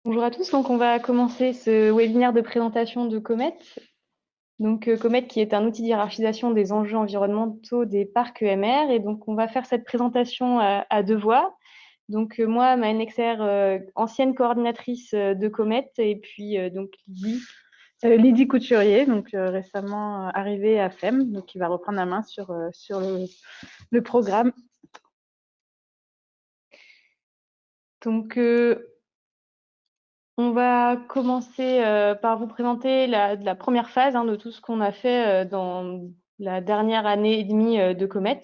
Bonjour à tous, donc on va commencer ce webinaire de présentation de Comet. Donc Comet qui est un outil de hiérarchisation des enjeux environnementaux des parcs EMR, et donc on va faire cette présentation à deux voix. Donc moi, Maëlle Nexer, ancienne coordinatrice de Comet, et puis donc Lydie Couturier, donc récemment arrivée à FEM, donc qui va reprendre la main sur le programme. Donc on va commencer par vous présenter la première phase de tout ce qu'on a fait dans la dernière année et demie de Comet.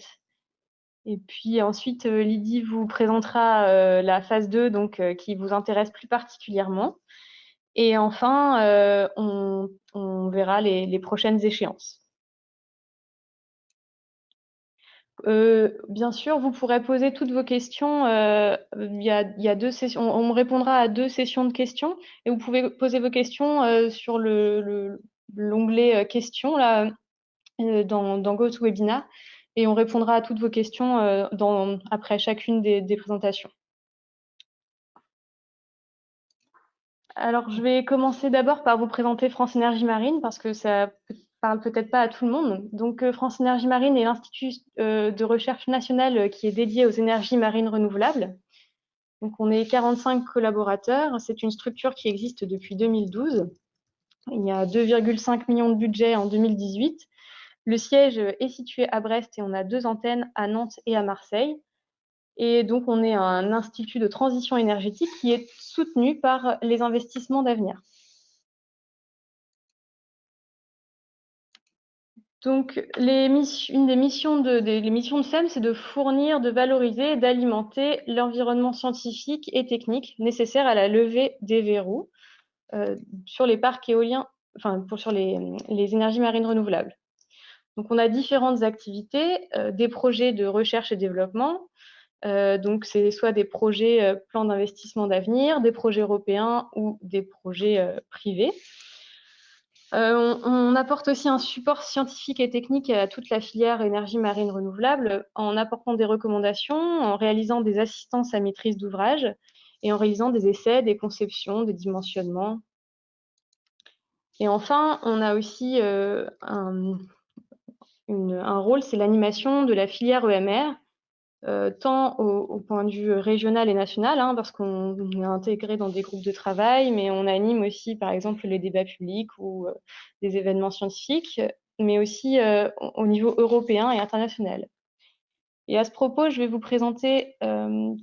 Et puis ensuite, Lydie vous présentera la phase 2, donc, qui vous intéresse plus particulièrement. Et enfin, on verra les prochaines échéances. Bien sûr, vous pourrez poser toutes vos questions. Il y a deux sessions. On répondra à deux sessions de questions, et vous pouvez poser vos questions sur l'onglet questions là dans GoToWebinar, et on répondra à toutes vos questions après chacune des présentations. Alors, je vais commencer d'abord par vous présenter France Énergie Marine, parce que ça parle peut-être pas à tout le monde. Donc, France Énergie Marine est l'institut de recherche national qui est dédié aux énergies marines renouvelables. Donc, on est 45 collaborateurs. C'est une structure qui existe depuis 2012. Il y a 2,5 millions de budget en 2018. Le siège est situé à Brest et on a 2 antennes à Nantes et à Marseille. Et donc, on est un institut de transition énergétique qui est soutenu par les investissements d'avenir. Donc, une des missions de FEM, c'est de fournir, de valoriser et d'alimenter l'environnement scientifique et technique nécessaire à la levée des verrous sur les parcs éoliens, sur les énergies marines renouvelables. Donc, on a différentes activités, des projets de recherche et développement. Donc, c'est soit des projets plans d'investissement d'avenir, des projets européens ou des projets privés. On apporte aussi un support scientifique et technique à toute la filière énergie marine renouvelable en apportant des recommandations, en réalisant des assistances à maîtrise d'ouvrage et en réalisant des essais, des conceptions, des dimensionnements. Et enfin, on a aussi un rôle, c'est l'animation de la filière EMR, tant au point de vue régional et national, parce qu'on est intégré dans des groupes de travail, mais on anime aussi, par exemple, les débats publics ou des événements scientifiques, mais aussi au niveau européen et international. Et à ce propos, je vais vous présenter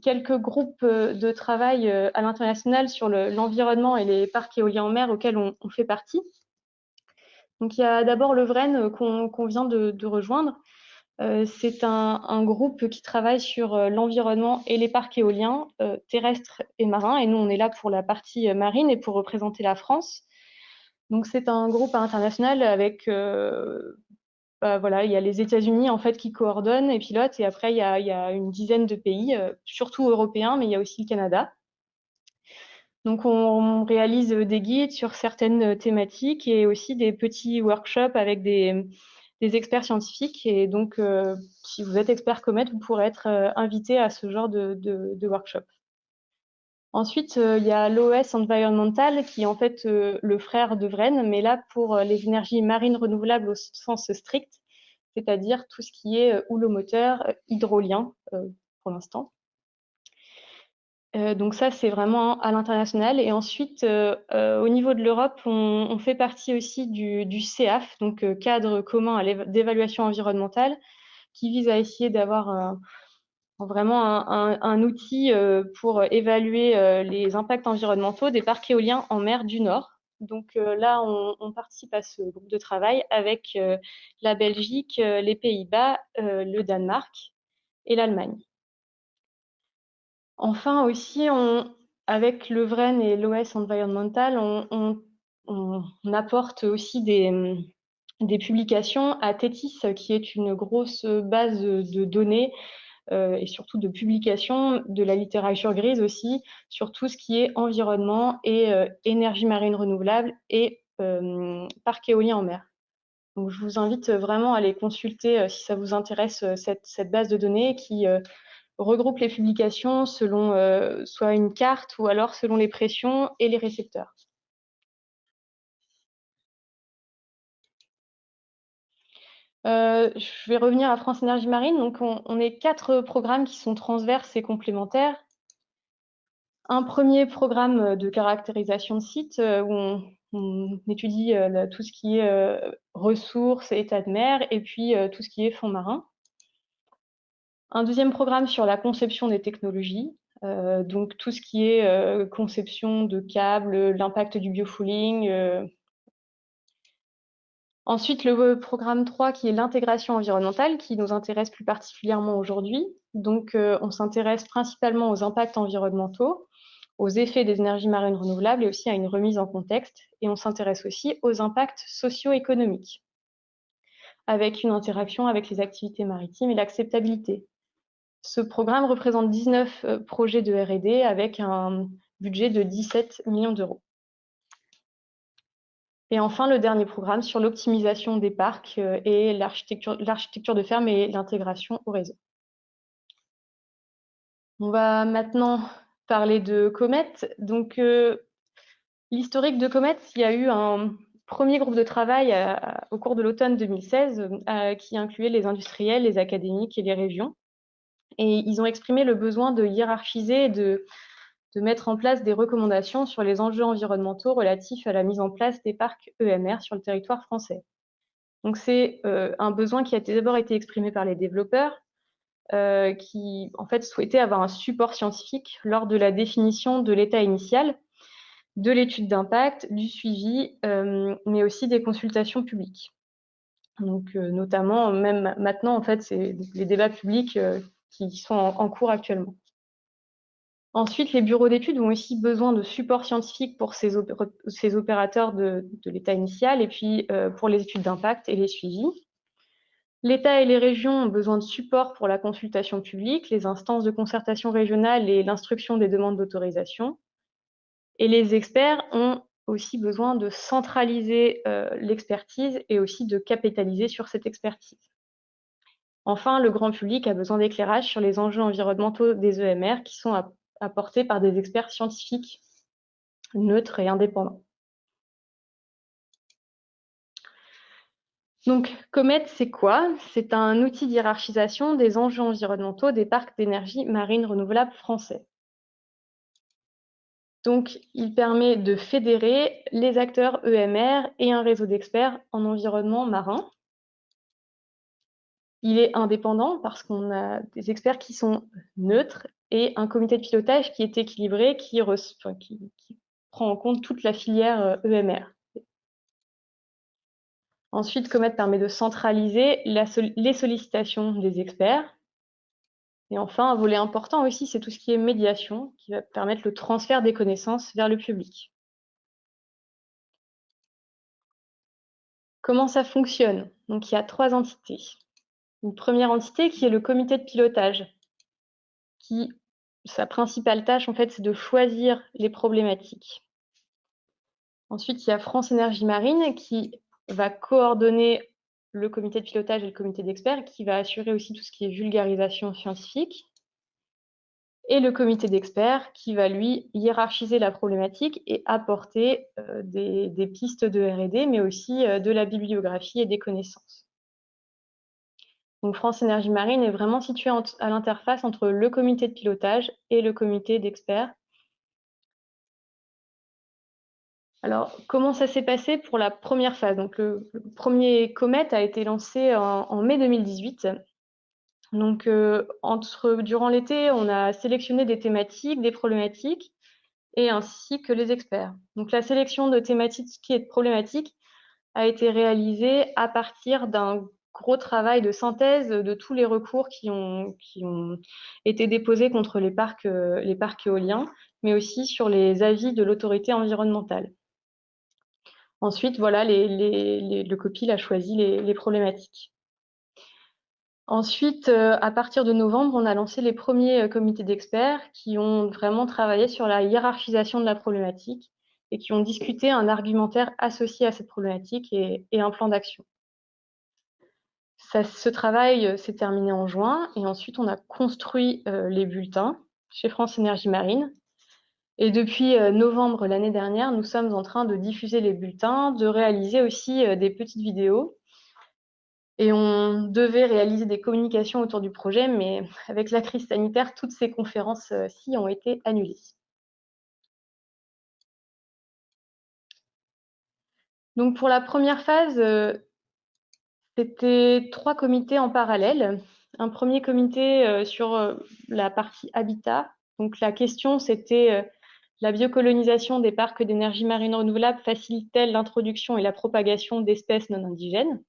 quelques groupes de travail à l'international sur l'environnement et les parcs éoliens en mer auxquels on fait partie. Donc, il y a d'abord le VREN qu'on vient de rejoindre. C'est un groupe qui travaille sur l'environnement et les parcs éoliens terrestres et marins. Et nous, on est là pour la partie marine et pour représenter la France. Donc, c'est un groupe international avec, voilà, il y a les États-Unis en fait qui coordonnent et pilotent. Et après, il y a une dizaine de pays, surtout européens, mais il y a aussi le Canada. Donc, on réalise des guides sur certaines thématiques et aussi des petits workshops avec des experts scientifiques. Et donc, si vous êtes expert Comet, vous pourrez être invité à ce genre de workshop. Ensuite, il y a l'OS Environmental, qui est en fait le frère de VREN, mais là pour les énergies marines renouvelables au sens strict, c'est-à-dire tout ce qui est houlomoteur, hydrolien pour l'instant. Donc ça, c'est vraiment à l'international. Et ensuite, au niveau de l'Europe, on fait partie aussi du CEAF, donc cadre commun d'évaluation environnementale, qui vise à essayer d'avoir vraiment un outil pour évaluer les impacts environnementaux des parcs éoliens en mer du Nord. Donc là, on participe à ce groupe de travail avec la Belgique, les Pays-Bas, le Danemark et l'Allemagne. Enfin aussi, avec le VREN et l'OS Environmental, on apporte aussi des publications à TETIS, qui est une grosse base de données et surtout de publications de la littérature grise aussi, sur tout ce qui est environnement et énergie marine renouvelable et parc éolien en mer. Donc, je vous invite vraiment à aller consulter si ça vous intéresse cette base de données qui regroupe les publications selon soit une carte ou alors selon les pressions et les récepteurs. Je vais revenir à France Énergie Marine. Donc, on est 4 programmes qui sont transverses et complémentaires. Un premier programme de caractérisation de site où on étudie tout ce qui est ressources, état de mer, et puis tout ce qui est fonds marins. Un deuxième programme sur la conception des technologies, donc tout ce qui est conception de câbles, l'impact du biofouling. Ensuite, le programme 3 qui est l'intégration environnementale, qui nous intéresse plus particulièrement aujourd'hui. Donc, on s'intéresse principalement aux impacts environnementaux, aux effets des énergies marines renouvelables et aussi à une remise en contexte. Et on s'intéresse aussi aux impacts socio-économiques, avec une interaction avec les activités maritimes et l'acceptabilité. Ce programme représente 19 projets de R&D avec un budget de 17 millions d'euros. Et enfin, le dernier programme sur l'optimisation des parcs et l'architecture de ferme et l'intégration au réseau. On va maintenant parler de Comet. Donc, l'historique de Comet, il y a eu un premier groupe de travail au cours de l'automne 2016 qui incluait les industriels, les académiques et les régions. Et ils ont exprimé le besoin de hiérarchiser et de mettre en place des recommandations sur les enjeux environnementaux relatifs à la mise en place des parcs EMR sur le territoire français. Donc, c'est un besoin qui a d'abord été exprimé par les développeurs qui, en fait, souhaitaient avoir un support scientifique lors de la définition de l'état initial, de l'étude d'impact, du suivi, mais aussi des consultations publiques. Donc, notamment, même maintenant, en fait, c'est les débats publics qui sont en cours actuellement. Ensuite, les bureaux d'études ont aussi besoin de support scientifique pour ces opérateurs de l'état initial et puis pour les études d'impact et les suivis. L'État et les régions ont besoin de support pour la consultation publique, les instances de concertation régionale et l'instruction des demandes d'autorisation. Et les experts ont aussi besoin de centraliser l'expertise et aussi de capitaliser sur cette expertise. Enfin, le grand public a besoin d'éclairage sur les enjeux environnementaux des EMR qui sont apportés par des experts scientifiques neutres et indépendants. Donc, Comet, c'est quoi? C'est un outil d'hiérarchisation des enjeux environnementaux des parcs d'énergie marine renouvelable français. Donc, il permet de fédérer les acteurs EMR et un réseau d'experts en environnement marin. Il est indépendant parce qu'on a des experts qui sont neutres et un comité de pilotage qui est équilibré, qui prend en compte toute la filière EMR. Ensuite, Comet permet de centraliser les sollicitations des experts. Et enfin, un volet important aussi, c'est tout ce qui est médiation, qui va permettre le transfert des connaissances vers le public. Comment ça fonctionne? Donc, il y a 3 entités. Une première entité qui est le comité de pilotage, qui, sa principale tâche, en fait, c'est de choisir les problématiques. Ensuite, il y a France Énergie Marine qui va coordonner le comité de pilotage et le comité d'experts, qui va assurer aussi tout ce qui est vulgarisation scientifique. Et le comité d'experts qui va, lui, hiérarchiser la problématique et apporter des pistes de R&D, mais aussi de la bibliographie et des connaissances. Donc, France Énergie Marine est vraiment située à l'interface entre le comité de pilotage et le comité d'experts. Alors, comment ça s'est passé pour la première phase? Donc, le premier Comet a été lancé en mai 2018. Donc, durant l'été, on a sélectionné des thématiques, des problématiques, et ainsi que les experts. Donc, la sélection de thématiques et de problématiques a été réalisée à partir d'un gros travail de synthèse de tous les recours qui ont été déposés contre les parcs éoliens, mais aussi sur les avis de l'autorité environnementale. Ensuite, voilà, le COPIL a choisi les problématiques. Ensuite, à partir de novembre, on a lancé les premiers comités d'experts qui ont vraiment travaillé sur la hiérarchisation de la problématique et qui ont discuté un argumentaire associé à cette problématique et un plan d'action. Ce travail s'est terminé en juin et ensuite on a construit les bulletins chez France Énergie Marine. Et depuis novembre l'année dernière, nous sommes en train de diffuser les bulletins, de réaliser aussi des petites vidéos. Et on devait réaliser des communications autour du projet, mais avec la crise sanitaire, toutes ces conférences-ci ont été annulées. Donc pour la première phase, c'était 3 comités en parallèle. Un premier comité sur la partie habitat. Donc la question, c'était la biocolonisation des parcs d'énergie marine renouvelable facilite-t-elle l'introduction et la propagation d'espèces non indigènes?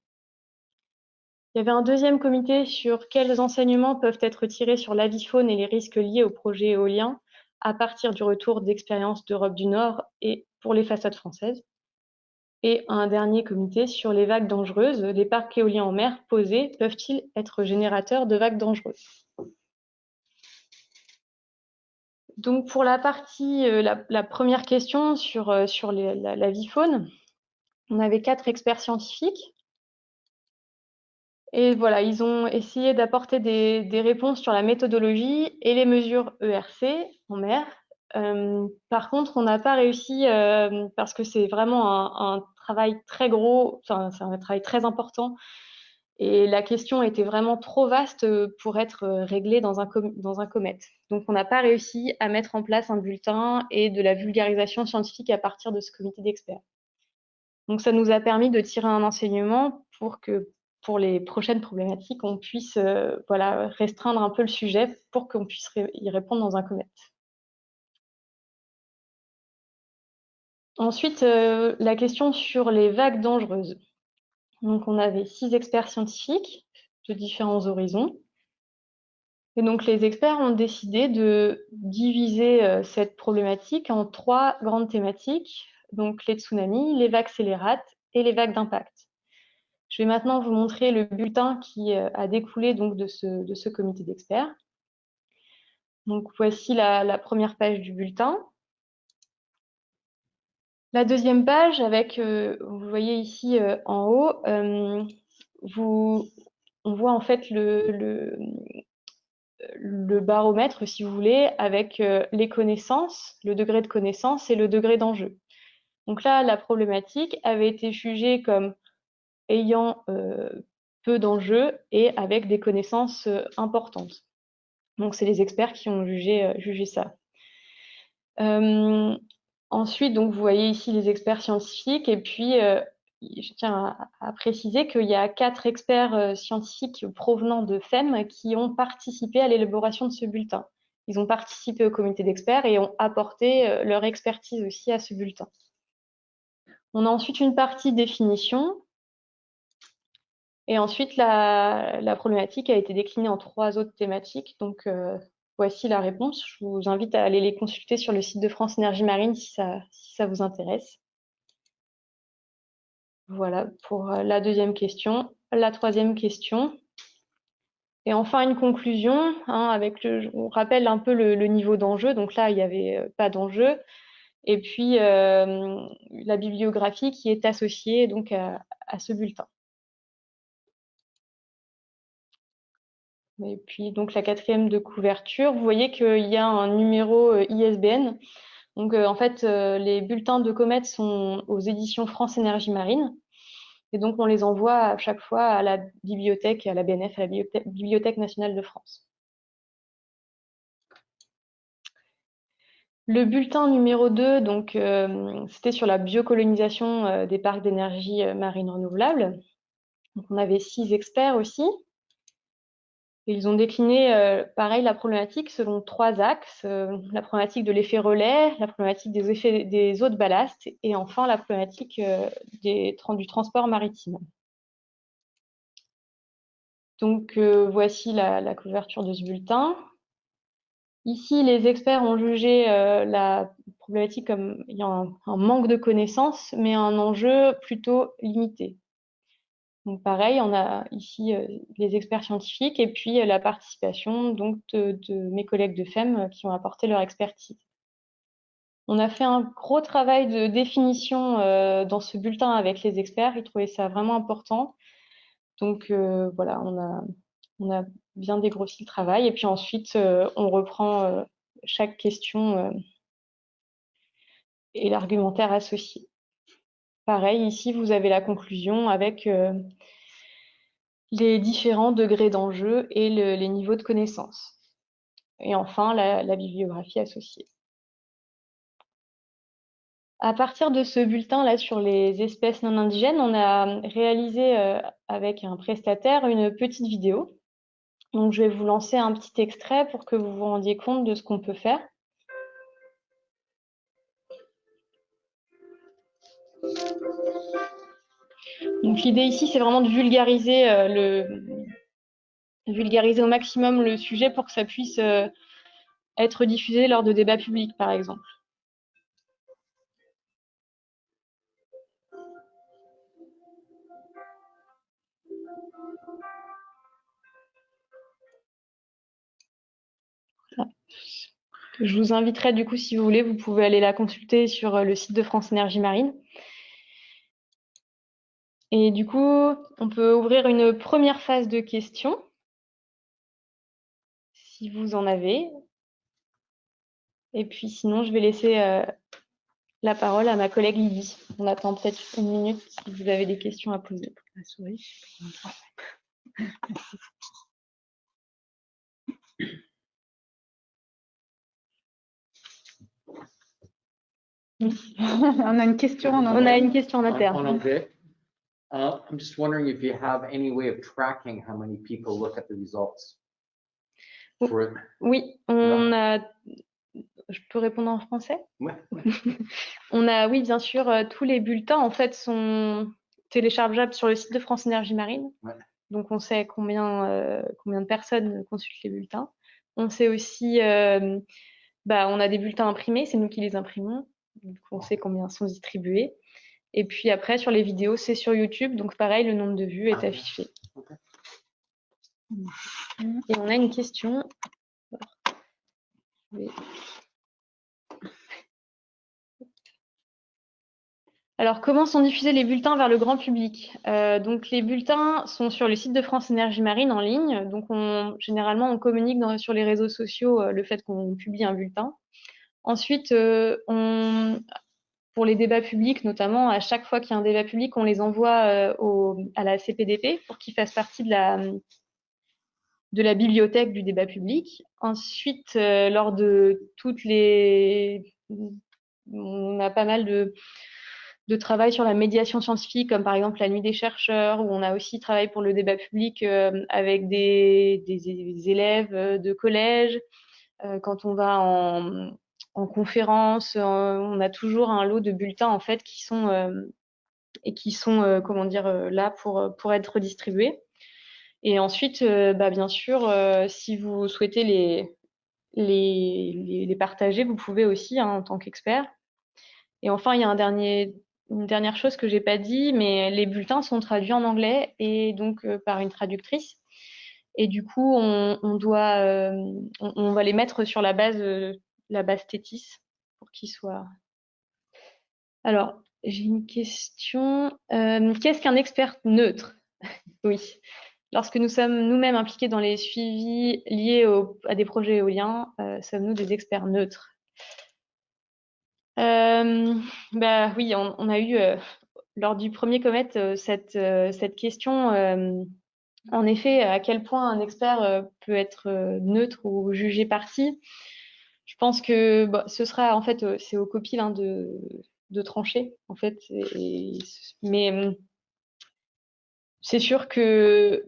Il y avait un deuxième comité sur quels enseignements peuvent être tirés sur l'avifaune et les risques liés au projet éolien à partir du retour d'expériences d'Europe du Nord et pour les façades françaises. Et un dernier comité sur les vagues dangereuses. Les parcs éoliens en mer posés peuvent-ils être générateurs de vagues dangereuses? Donc pour la partie, la première question sur l'avifaune, on avait 4 experts scientifiques. Et voilà, ils ont essayé d'apporter des réponses sur la méthodologie et les mesures ERC en mer. Par contre, on n'a pas réussi, parce que c'est vraiment un travail très gros, enfin, c'est un travail très important. Et la question était vraiment trop vaste pour être réglée dans un COMET. Donc, on n'a pas réussi à mettre en place un bulletin et de la vulgarisation scientifique à partir de ce comité d'experts. Donc, ça nous a permis de tirer un enseignement pour que, pour les prochaines problématiques, on puisse voilà, restreindre un peu le sujet pour qu'on puisse y répondre dans un COMET. Ensuite, la question sur les vagues dangereuses. Donc, on avait 6 experts scientifiques de différents horizons. Et donc, les experts ont décidé de diviser cette problématique en 3 grandes thématiques, donc les tsunamis, les vagues scélérates et les vagues d'impact. Je vais maintenant vous montrer le bulletin qui a découlé donc de ce comité d'experts. Donc, voici la première page du bulletin. La deuxième page, avec, vous voyez ici en haut, on voit en fait le baromètre, si vous voulez, avec les connaissances, le degré de connaissance et le degré d'enjeu. Donc là, la problématique avait été jugée comme ayant peu d'enjeux et avec des connaissances importantes. Donc, c'est les experts qui ont jugé ça. Ensuite, donc, vous voyez ici les experts scientifiques et puis je tiens à préciser qu'il y a 4 experts scientifiques provenant de FEM qui ont participé à l'élaboration de ce bulletin. Ils ont participé au comité d'experts et ont apporté leur expertise aussi à ce bulletin. On a ensuite une partie définition. Et ensuite, la problématique a été déclinée en 3 autres thématiques. Donc, voici la réponse. Je vous invite à aller les consulter sur le site de France Énergie Marine si ça vous intéresse. Voilà pour la deuxième question. La troisième question. Et enfin, une conclusion, hein, on rappelle un peu le niveau d'enjeu. Donc là, il n'y avait pas d'enjeu. Et puis, la bibliographie qui est associée donc, à ce bulletin. Et puis, donc, la 4e de couverture, vous voyez qu'il y a un numéro ISBN. Donc, en fait, les bulletins de COMET sont aux éditions France Énergie Marine. Et donc, on les envoie à chaque fois à la bibliothèque, à la BNF, à la Bibliothèque nationale de France. Le bulletin numéro 2, donc, c'était sur la biocolonisation des parcs d'énergie marine renouvelable. Donc, on avait 6 experts aussi. Et ils ont décliné, pareil, la problématique selon 3 axes. La problématique de l'effet relais, la problématique des eaux de ballast et enfin la problématique du transport maritime. Donc, voici la couverture de ce bulletin. Ici, les experts ont jugé la problématique comme ayant un manque de connaissances, mais un enjeu plutôt limité. Donc pareil, on a ici les experts scientifiques et puis la participation donc de mes collègues de FEM qui ont apporté leur expertise. On a fait un gros travail de définition dans ce bulletin avec les experts. Ils trouvaient ça vraiment important. Donc voilà, on a bien dégrossi le travail. Et puis ensuite, on reprend chaque question et l'argumentaire associé. Pareil, ici, vous avez la conclusion avec les différents degrés d'enjeu et les niveaux de connaissance. Et enfin, la bibliographie associée. À partir de ce bulletin-là sur les espèces non indigènes, on a réalisé avec un prestataire une petite vidéo. Donc, je vais vous lancer un petit extrait pour que vous vous rendiez compte de ce qu'on peut faire. Donc, l'idée ici, c'est vraiment de vulgariser, vulgariser au maximum le sujet pour que ça puisse être diffusé lors de débats publics, par exemple. Voilà. Je vous inviterai, du coup, si vous voulez, vous pouvez aller la consulter sur le site de France Énergie Marine. Et du coup, on peut ouvrir une première phase de questions, si vous en avez. Et puis sinon, je vais laisser la parole à ma collègue Lydie. On attend peut-être une minute si vous avez des questions à poser. La souris. On a une question en anglais. On a une question en interne. En anglais. I'm just wondering if you have any way of tracking how many people look at the results. Oui, on a. Je peux répondre en français? Ouais. On a, oui, bien sûr, tous les bulletins en fait sont téléchargeables sur le site de France Énergie Marine. Ouais. Donc on sait combien de personnes consultent les bulletins. On sait aussi, on a des bulletins imprimés, c'est nous qui les imprimons. Donc on sait combien sont distribués. Et puis après, sur les vidéos, c'est sur YouTube. Donc pareil, le nombre de vues est affiché. Okay. Et on a une question. Alors, comment sont diffusés les bulletins vers le grand public? Donc, les bulletins sont sur le site de France Énergie Marine en ligne. Donc, généralement, on communique sur les réseaux sociaux le fait qu'on publie un bulletin. Ensuite, pour les débats publics, notamment, à chaque fois qu'il y a un débat public, on les envoie à la CPDP pour qu'ils fassent partie de la bibliothèque du débat public. Ensuite, lors de toutes les... On a pas mal de travail sur la médiation scientifique, comme par exemple la Nuit des chercheurs, où on a aussi travaillé pour le débat public avec des élèves de collège. Quand on va en conférence, on a toujours un lot de bulletins en fait qui sont là pour être distribués. Et ensuite, bien sûr, si vous souhaitez les partager, vous pouvez aussi en tant qu'expert. Et enfin, il y a une dernière chose que j'ai pas dit, mais les bulletins sont traduits en anglais et donc par une traductrice. Et du coup, on va les mettre sur la base Thétis pour qu'ils soient. Alors, j'ai une question. Qu'est-ce qu'un expert neutre? Oui. Lorsque nous sommes nous-mêmes impliqués dans les suivis liés à des projets éoliens, sommes-nous des experts neutres? Oui, on a eu lors du premier Comet cette question. En effet, à quel point un expert peut être neutre ou jugé parti? Je pense que ce sera en fait, c'est au COPIL de trancher en fait. Mais c'est sûr que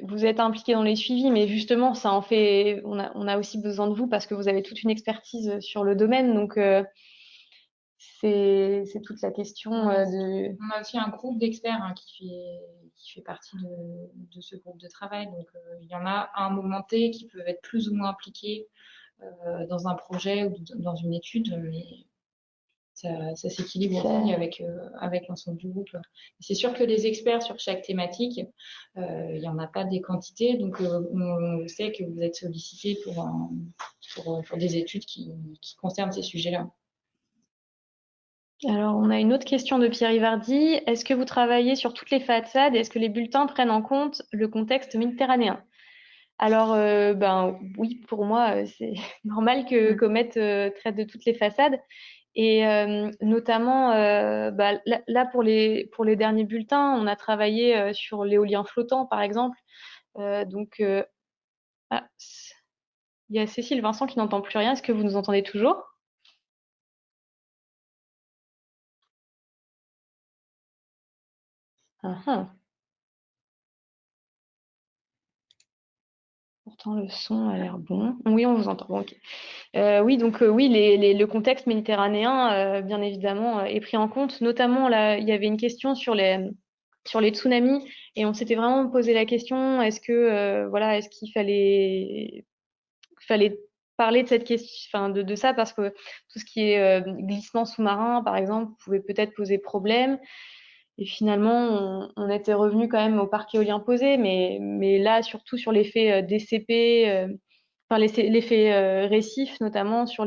vous êtes impliqué dans les suivis, mais justement, ça en fait. On a aussi besoin de vous parce que vous avez toute une expertise sur le domaine, donc. C'est toute la question de. On a aussi un groupe d'experts qui fait partie de ce groupe de travail. Donc, il y en a à un moment T qui peuvent être plus ou moins impliqués dans un projet ou dans une étude, mais ça s'équilibre aussi avec l'ensemble du groupe. C'est sûr que les experts sur chaque thématique, il n'y en a pas des quantités. Donc, on sait que vous êtes sollicité pour des études qui concernent ces sujets-là. Alors, on a une autre question de Pierre Ivardi. Est-ce que vous travaillez sur toutes les façades et est-ce que les bulletins prennent en compte le contexte méditerranéen? Alors, ben oui, pour moi, c'est normal que Comet traite de toutes les façades. Et notamment, bah, là, pour les derniers bulletins, on a travaillé sur l'éolien flottant, par exemple. Donc, ah, il y a Cécile Vincent qui n'entend plus rien. Est-ce que vous nous entendez toujours? Ah, ah. Pourtant, le son a l'air bon. Oui, on vous entend. Bon, ok. Oui, donc oui, le contexte méditerranéen, bien évidemment, est pris en compte. Notamment, là, il y avait une question sur les tsunamis et on s'était vraiment posé la question, est-ce que voilà, est-ce qu'il fallait parler de cette question, enfin de ça parce que tout ce qui est glissement sous-marin, par exemple, pouvait peut-être poser problème. Et finalement, on était revenu quand même au parc éolien posé, mais là, surtout sur l'effet DCP, enfin l'effet récif, notamment sur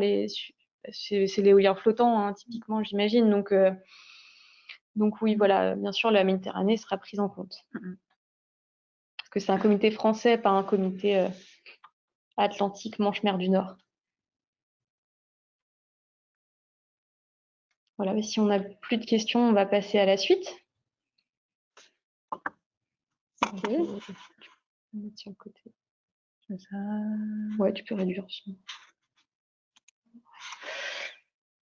c'est l'éolien flottant, hein, typiquement, j'imagine. Donc oui, voilà, bien sûr, la Méditerranée sera prise en compte. Parce que c'est un comité français, pas un comité Atlantique, Manche-Mer du Nord. Voilà, mais si on n'a plus de questions, on va passer à la suite. Ok. Je vais mettre sur le côté. Ouais, tu peux réduire.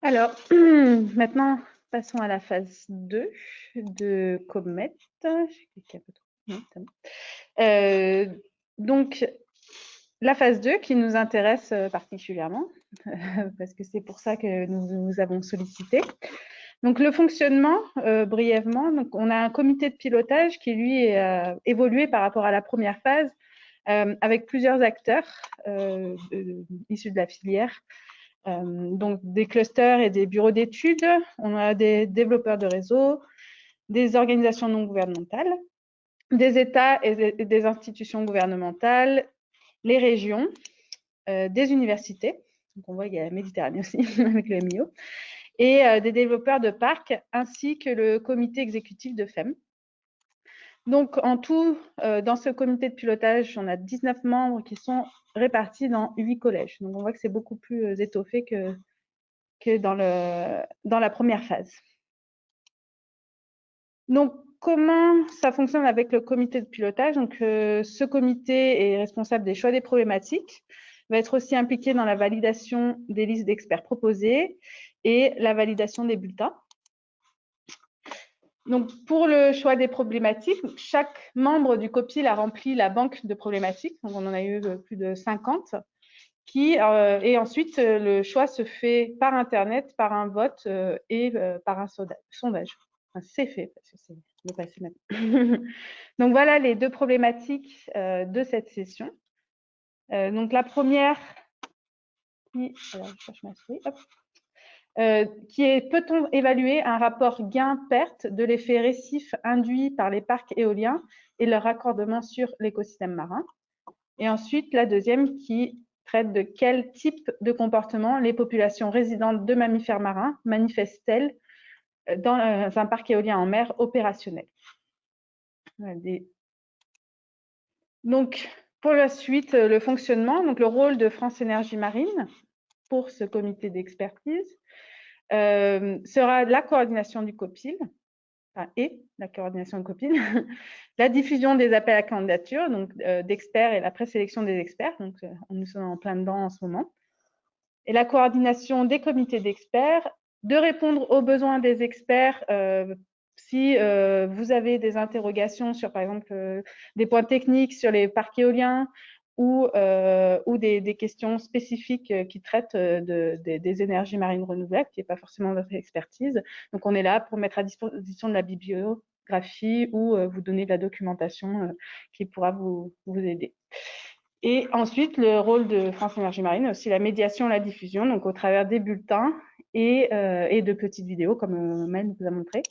Alors, maintenant, passons à la phase 2 de Comet. J'ai cliqué un peu trop. Non, c'est bon. Donc, la phase 2 qui nous intéresse particulièrement, parce que c'est pour ça que nous vous avons sollicité. Donc, le fonctionnement, brièvement, donc, on a un comité de pilotage qui, lui, est évolué par rapport à la première phase, avec plusieurs acteurs issus de la filière. Donc, des clusters et des bureaux d'études. On a des développeurs de réseau, des organisations non gouvernementales, des États et des institutions gouvernementales, les régions, des universités. Donc, on voit qu'il y a la Méditerranée aussi, avec le MIO, et des développeurs de parcs, ainsi que le comité exécutif de FEM. Donc, en tout, dans ce comité de pilotage, on a 19 membres qui sont répartis dans 8 collèges. Donc, on voit que c'est beaucoup plus étoffé que dans la première phase. Donc, comment ça fonctionne avec le comité de pilotage? Donc, ce comité est responsable des choix des problématiques, va être aussi impliqué dans la validation des listes d'experts proposées et la validation des bulletins. Donc, pour le choix des problématiques, chaque membre du COPIL a rempli la banque de problématiques. Donc, on en a eu plus de 50. Et ensuite, le choix se fait par Internet, par un vote et par un sondage. Enfin, c'est fait, parce que c'est le passé maintenant. Donc, voilà les deux problématiques de cette session. Donc, la première, alors, je cherche ma souris, hop. Qui est, peut-on évaluer un rapport gain-perte de l'effet récif induit par les parcs éoliens et leur raccordement sur l'écosystème marin? Et ensuite, la deuxième qui traite de quel type de comportement les populations résidentes de mammifères marins manifestent-elles dans un parc éolien en mer opérationnel. Donc, pour la suite, le fonctionnement, donc le rôle de France Énergie Marine pour ce comité d'expertise sera la coordination du COPIL, et la coordination du COPIL, la diffusion des appels à candidature, donc d'experts et la présélection des experts, donc nous sommes en plein dedans en ce moment, et la coordination des comités d'experts, de répondre aux besoins des experts si vous avez des interrogations sur, par exemple, des points techniques sur les parcs éoliens ou des questions spécifiques qui traitent des énergies marines renouvelables, qui n'est pas forcément votre expertise. Donc, on est là pour mettre à disposition de la bibliographie ou vous donner de la documentation qui pourra vous aider. Et ensuite, le rôle de France Énergie Marine, aussi la médiation, la diffusion, donc au travers des bulletins et de petites vidéos, comme Mel vous a montré.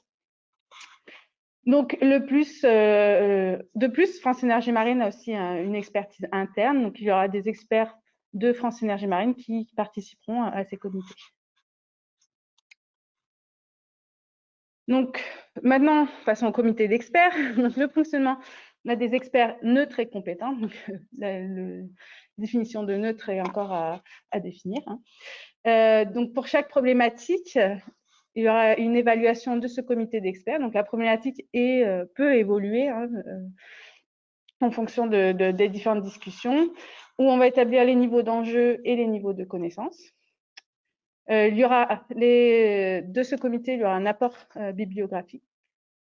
Donc, de plus, France Énergie Marine a aussi une expertise interne. Donc, il y aura des experts de France Énergie Marine qui participeront à ces comités. Donc, maintenant, passons au comité d'experts. Donc, le fonctionnement, on a des experts neutres et compétents. Donc, la définition de neutre est encore à définir. Donc, pour chaque problématique, il y aura une évaluation de ce comité d'experts. Donc, la problématique peut évoluer en fonction des différentes discussions, où on va établir les niveaux d'enjeu et les niveaux de connaissances. Il y aura de ce comité, il y aura un apport bibliographique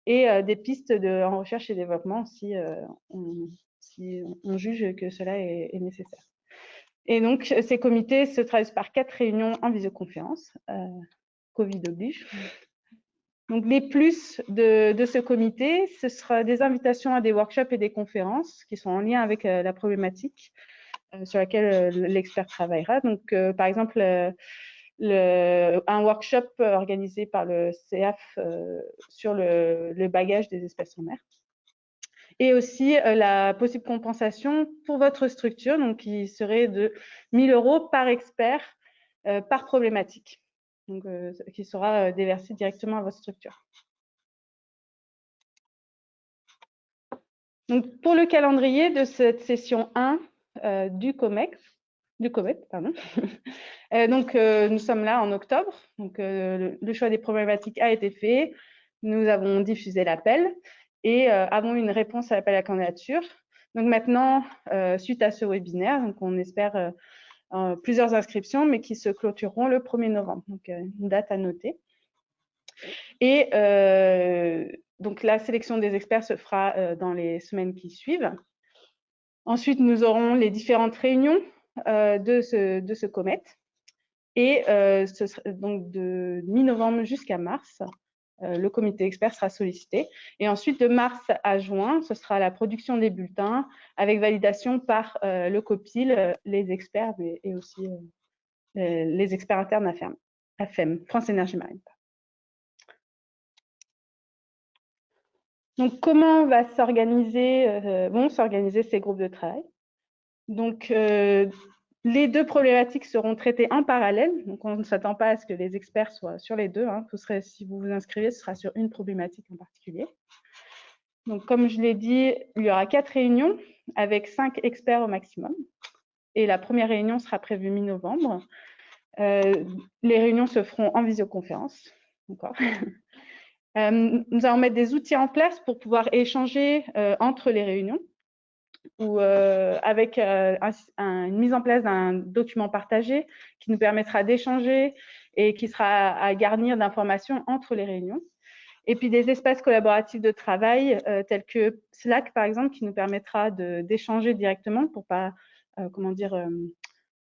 et des pistes en recherche et développement si on juge que cela est nécessaire. Et donc, ces comités se traduisent par 4 réunions en visioconférence, Covid oblige. Donc, les plus de ce comité, ce sera des invitations à des workshops et des conférences qui sont en lien avec la problématique sur laquelle l'expert travaillera. Donc, par exemple, un workshop organisé par le CEAF sur le bagage des espèces en mer. Et aussi la possible compensation pour votre structure, donc qui serait de 1 000 € par expert par problématique, donc qui sera déversé directement à votre structure. Donc, pour le calendrier de cette session 1 du COMET, pardon. Donc, nous sommes là en octobre. Donc, le choix des problématiques a été fait. Nous avons diffusé l'appel et avons une réponse à l'appel à la candidature. Donc, maintenant, suite à ce webinaire, donc on espère plusieurs inscriptions, mais qui se clôtureront le 1er novembre. Donc, une date à noter. Et donc, la sélection des experts se fera dans les semaines qui suivent. Ensuite, nous aurons les différentes réunions de ce COMET. Et ce sera donc de mi-novembre jusqu'à mars, le comité expert sera sollicité. Et ensuite, de mars à juin, ce sera la production des bulletins avec validation par le COPIL, les experts, et aussi les experts internes AFEM, France Énergie Marine. Donc, comment vont s'organiser ces groupes de travail? Donc, les deux problématiques seront traitées en parallèle. Donc, on ne s'attend pas à ce que les experts soient sur les deux. Si vous vous inscrivez, ce sera sur une problématique en particulier. Donc, comme je l'ai dit, il y aura 4 réunions avec 5 experts au maximum. Et la première réunion sera prévue mi-novembre. Les réunions se feront en visioconférence. Nous allons mettre des outils en place pour pouvoir échanger entre les réunions, ou avec une mise en place d'un document partagé qui nous permettra d'échanger et qui sera à garnir d'informations entre les réunions. Et puis des espaces collaboratifs de travail tels que Slack, par exemple, qui nous permettra d'échanger directement pour pas,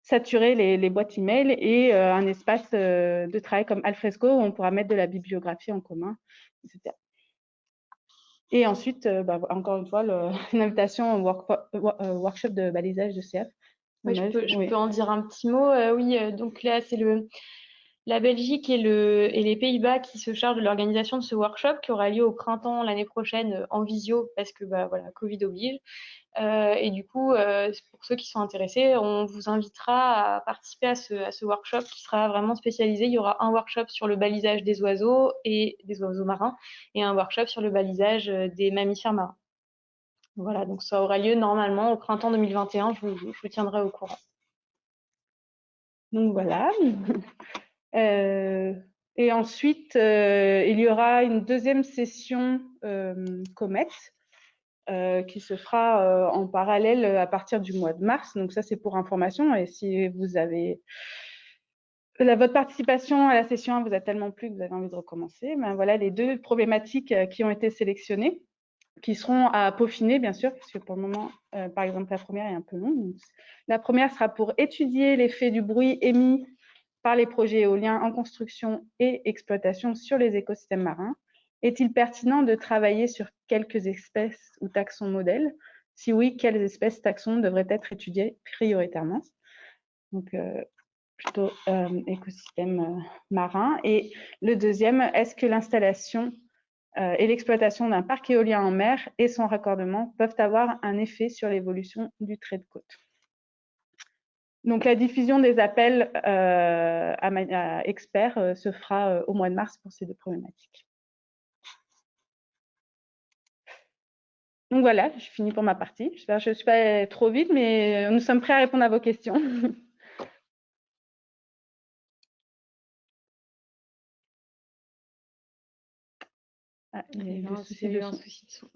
saturer les boîtes email, et un espace de travail comme Alfresco où on pourra mettre de la bibliographie en commun, etc. Et ensuite, encore une fois, une invitation au workshop de balisage de CF. Oui, je peux en dire un petit mot. Oui, donc là, c'est la Belgique et les Pays-Bas qui se chargent de l'organisation de ce workshop qui aura lieu au printemps l'année prochaine en visio parce que voilà, Covid oblige. Et du coup, pour ceux qui sont intéressés, on vous invitera à participer à ce workshop qui sera vraiment spécialisé. Il y aura un workshop sur le balisage des oiseaux et des oiseaux marins et un workshop sur le balisage des mammifères marins. Voilà, donc ça aura lieu normalement au printemps 2021. Je vous tiendrai au courant. Donc voilà. Et ensuite, il y aura une deuxième session COMET qui se fera en parallèle à partir du mois de mars. Donc ça, c'est pour information. Et si vous avez votre participation à la session 1 vous a tellement plu que vous avez envie de recommencer, ben voilà les 2 problématiques qui ont été sélectionnées, qui seront à peaufiner, bien sûr, parce que pour le moment, par exemple, la première est un peu longue. La première sera pour étudier l'effet du bruit émis par les projets éoliens en construction et exploitation sur les écosystèmes marins. Est-il pertinent de travailler sur quelques espèces ou taxons modèles? Si oui, quelles espèces taxons devraient être étudiées prioritairement? Donc, plutôt écosystème marin. Et le deuxième, est-ce que l'installation et l'exploitation d'un parc éolien en mer et son raccordement peuvent avoir un effet sur l'évolution du trait de côte? Donc, la diffusion des appels à experts se fera au mois de mars pour ces 2 problématiques. Donc voilà, je finis pour ma partie. J'espère que je ne suis pas trop vite, mais nous sommes prêts à répondre à vos questions. Ah, il y a eu Il des soucis y a de eu un son. souci de son.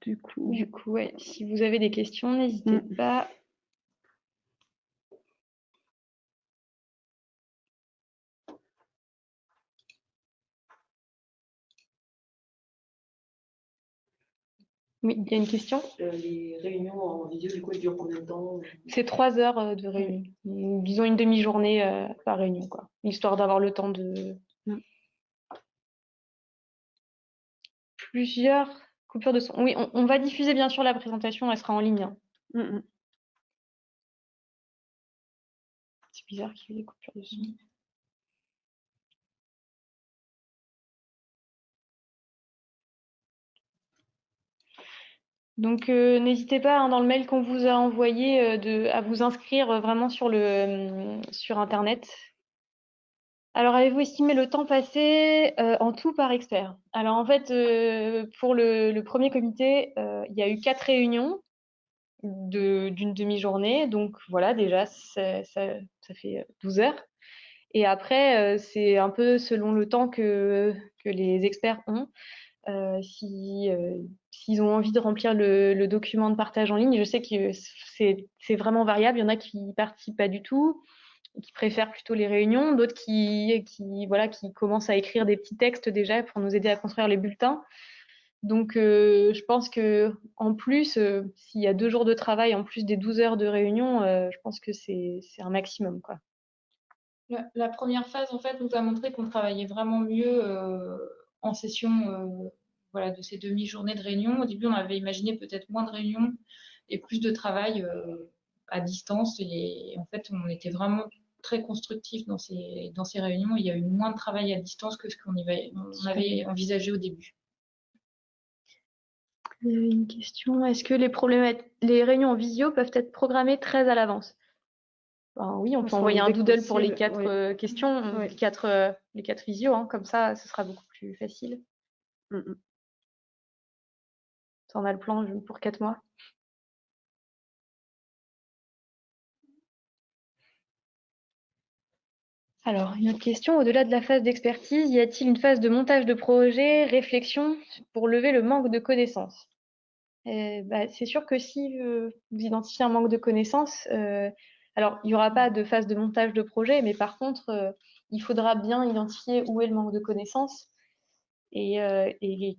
Du coup, Du coup, ouais, si vous avez des questions, n'hésitez pas. Oui, il y a une question. Les réunions en vidéo, du coup, elles durent combien de temps? C'est 3 heures de réunion. Disons une demi-journée par réunion, quoi. Histoire d'avoir le temps de plusieurs coupures de son. Oui, on va diffuser bien sûr la présentation, elle sera en ligne, hein. C'est bizarre qu'il y ait des coupures de son. Donc n'hésitez pas hein, dans le mail qu'on vous a envoyé à vous inscrire vraiment sur Internet. Alors, avez-vous estimé le temps passé en tout par expert? Alors, en fait, pour le premier comité, il y a eu 4 réunions d'une demi-journée. Donc, voilà, déjà, ça fait 12 heures. Et après, c'est un peu selon le temps que les experts ont. S'ils ont envie de remplir le document de partage en ligne, je sais que c'est vraiment variable. Il y en a qui participent pas du tout, qui préfèrent plutôt les réunions, d'autres voilà, qui commencent à écrire des petits textes déjà pour nous aider à construire les bulletins. Donc, je pense que en plus, s'il y a 2 jours de travail, en plus des 12 heures de réunion, je pense que c'est un maximum, quoi. La première phase, en fait, nous a montré qu'on travaillait vraiment mieux en session voilà, de ces demi-journées de réunion. Au début, on avait imaginé peut-être moins de réunions et plus de travail à distance. Et en fait, on était vraiment très constructif dans ces réunions. Il y a eu moins de travail à distance que ce qu'on avait envisagé au début. Il y avait une question. Est-ce que les réunions en visio peuvent être programmées très à l'avance? Ben oui, on peut Enfin, envoyer un dès que doodle pour les possible, 4 oui. questions, Oui. les 4 visios, hein, comme ça, ce sera beaucoup plus facile. On a le plan pour 4 mois. Alors, une autre question. Au-delà de la phase d'expertise, y a-t-il une phase de montage de projet, réflexion pour lever le manque de connaissances? C'est sûr que si vous identifiez un manque de connaissances, alors il n'y aura pas de phase de montage de projet, mais par contre, il faudra bien identifier où est le manque de connaissances et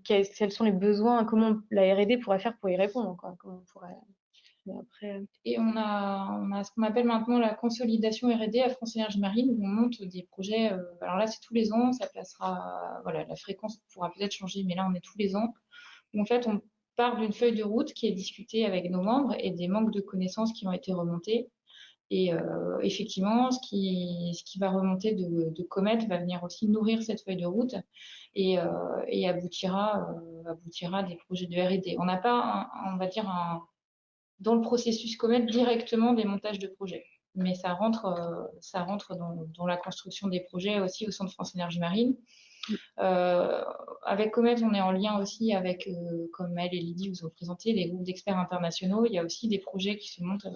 quels sont les besoins, comment la R&D pourrait faire pour y répondre, quoi. Comment on pourrait... Mais après, Et on a ce qu'on appelle maintenant la consolidation R&D à France Énergie Marine, où on monte des projets. Alors là, c'est tous les ans, ça passera. Voilà, la fréquence pourra peut-être changer, mais là, on est tous les ans. Où en fait, on part d'une feuille de route qui est discutée avec nos membres et des manques de connaissances qui ont été remontés. Et effectivement, ce qui va remonter de Comet va venir aussi nourrir cette feuille de route et aboutira à des projets de R&D. On n'a pas, on va dire, dans le processus Comet directement des montages de projets. Mais ça rentre dans la construction des projets aussi au sein de France Énergie Marine. Avec Comet, on est en lien aussi avec, comme elle et Lydie vous ont présenté, les groupes d'experts internationaux. Il y a aussi des projets qui se montent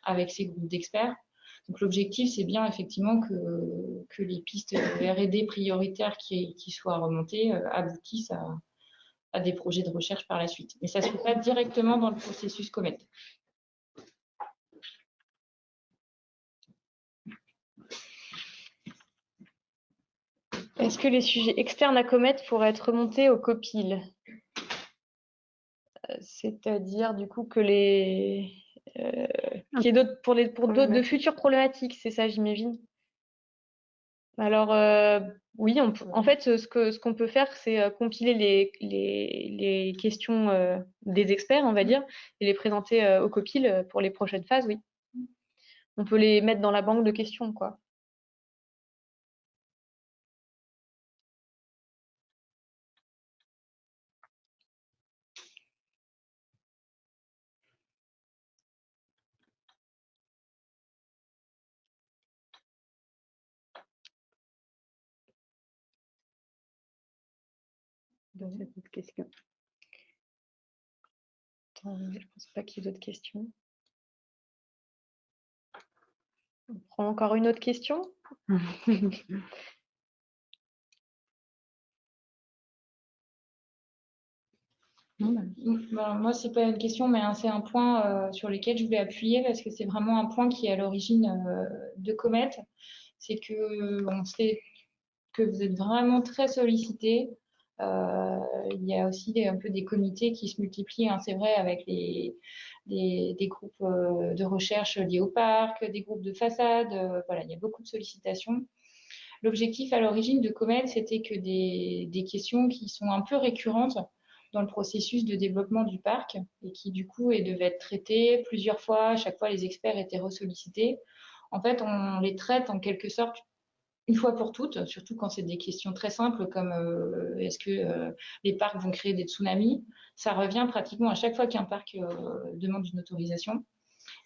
avec ces groupes d'experts. Donc l'objectif, c'est bien effectivement que les pistes R&D prioritaires qui soient remontées aboutissent à des projets de recherche par la suite. Mais ça ne se fait pas directement dans le processus Comet. est-ce que les sujets externes à Comet pourraient être remontés au COPIL? C'est-à-dire du coup que qu'il y ait d'autres pour d'autres de futures problématiques, c'est ça, j'imagine. Alors oui, en fait, ce qu'on peut faire, c'est compiler les questions des experts, on va dire, et les présenter au COPIL pour les prochaines phases, oui. On peut les mettre dans la banque de questions, quoi. Bon, Cette autre question. attends, je ne pense pas qu'il y ait d'autres questions. On prend encore une autre question? Non, bah, Ben, moi, c'est pas une question, mais c'est un point sur lequel je voulais appuyer parce que c'est vraiment un point qui est à l'origine de Comet. C'est que on sait que vous êtes vraiment très sollicité. Il y a aussi un peu des comités qui se multiplient, hein, c'est vrai, avec des groupes de recherche liés au parc, des groupes de façade. Voilà, il y a beaucoup de sollicitations. L'objectif à l'origine de Comet, c'était que des questions qui sont un peu récurrentes dans le processus de développement du parc et qui du coup devaient être traitées plusieurs fois. À chaque fois, les experts étaient ressollicités. En fait, on les traite en quelque sorte une fois pour toutes, surtout quand c'est des questions très simples comme est-ce que les parcs vont créer des tsunamis. Ça revient pratiquement à chaque fois qu'un parc demande une autorisation.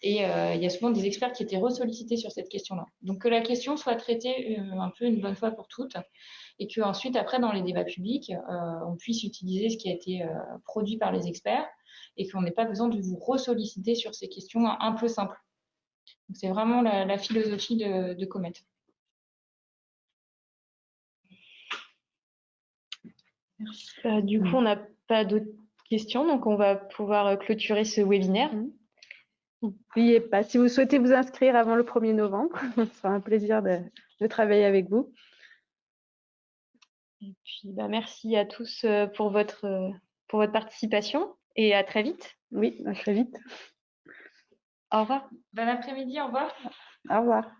Et il y a souvent des experts qui étaient ressollicités sur cette question-là. Donc que la question soit traitée un peu une bonne fois pour toutes et qu'ensuite, après, dans les débats publics, on puisse utiliser ce qui a été produit par les experts et qu'on n'ait pas besoin de vous ressolliciter sur ces questions un peu simples. C'est vraiment la philosophie de Comet. Du coup, on n'a pas d'autres questions, donc on va pouvoir clôturer ce webinaire. N'oubliez pas, si vous souhaitez vous inscrire avant le 1er novembre, ce sera un plaisir de travailler avec vous. Et puis, merci à tous pour votre participation et à très vite. Oui, à très vite. Au revoir. Bon après-midi, au revoir. Au revoir.